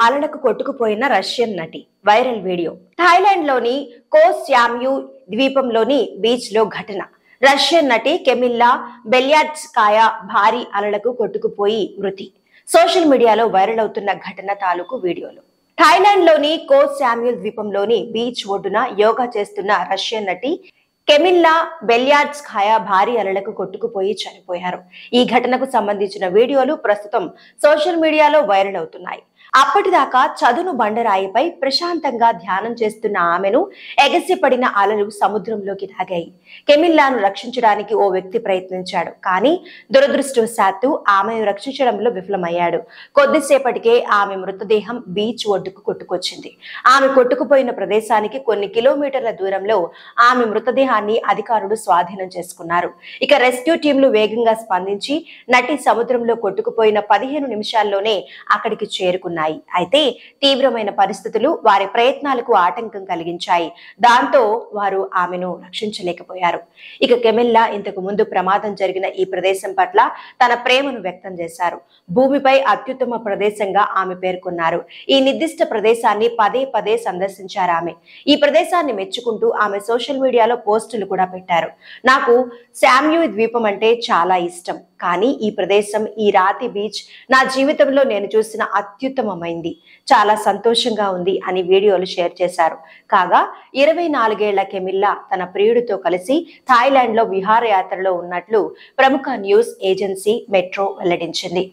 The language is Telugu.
అలలకు కొట్టుకుపోయిన రష్యన్ నటి. Viral video. థాయిలాండ్ లోని కో శామ్యూ ద్వీపంలోని బీచ్ లో ఘటన. రష్యన్ నటి కెమిల్లా బెల్యాడ్స్కాయా భారీ అలలకు కొట్టుకుపోయి మృతి. సోషల్ మీడియాలో వైరల్ అవుతున్న ఘటన తాలూకు వీడియోలు. థాయిలాండ్ లోని కో శామ్యూ ద్వీపంలోని బీచ్ ఒడ్డున యోగా చేస్తున్న రష్యన్ నటి కెమిల్లా బెల్యాడ్స్కాయా భారీ అలలకు కొట్టుకుపోయి చనిపోయారు. ఈ ఘటనకు సంబంధించిన వీడియోలు ప్రస్తుతం సోషల్ మీడియాలో వైరల్ అవుతున్నాయి. అప్పటిదాకా చదును బండరాయిపై ప్రశాంతంగా ధ్యానం చేస్తున్న ఆమెను ఎగసిపడిన అలలు సముద్రంలోకి లాగాయి. కెమిల్లాను రక్షించడానికి ఓ వ్యక్తి ప్రయత్నించాడు. కానీ దురదృష్టవశాత్తు ఆమెను రక్షించడంలో విఫలమయ్యాడు. కొద్దిసేపటికే ఆమె మృతదేహం బీచ్ ఒడ్డుకు కొట్టుకొచ్చింది. ఆమె కొట్టుకుపోయిన ప్రదేశానికి కొన్ని కిలోమీటర్ల దూరంలో ఆమె మృతదేహాన్ని అధికారులు స్వాధీనం చేసుకున్నారు. ఇక రెస్క్యూ టీంలు వేగంగా స్పందించి నటి సముద్రంలో కొట్టుకుపోయిన 15 నిమిషాల్లోనే అక్కడికి చేరుకున్నారు. అయితే తీవ్రమైన పరిస్థితులు వారి ప్రయత్నాలకు ఆటంకం కలిగించాయి. దాంతో వారు ఆమెను రక్షించలేకపోయారు. ఇక కెమిల్లా ఇంతకు ముందు ప్రమాదం జరిగిన ఈ ప్రదేశం పట్ల తన ప్రేమను వ్యక్తం చేశారు. భూమిపై అత్యుత్తమ ప్రదేశంగా ఆమె పేర్కొన్నారు. ఈ నిర్దిష్ట ప్రదేశాన్ని పదే పదే సందర్శించారు ఆమె. ఈ ప్రదేశాన్ని మెచ్చుకుంటూ ఆమె సోషల్ మీడియాలో పోస్టులు కూడా పెట్టారు. నాకు శామ్యూ ద్వీపం అంటే చాలా ఇష్టం. కానీ ఈ ప్రదేశం, ఈ రాతి బీచ్ నా జీవితంలో నేను చూసిన అత్యుత్తమమైంది. చాలా సంతోషంగా ఉంది అని వీడియోలు షేర్ చేశారు. కాగా 24 ఏళ్ల కెమిల్లా తన ప్రియుడితో కలిసి థాయిలాండ్ లో విహారయాత్రలో ఉన్నట్లు ప్రముఖ న్యూస్ ఏజెన్సీ మెట్రో వెల్లడించింది.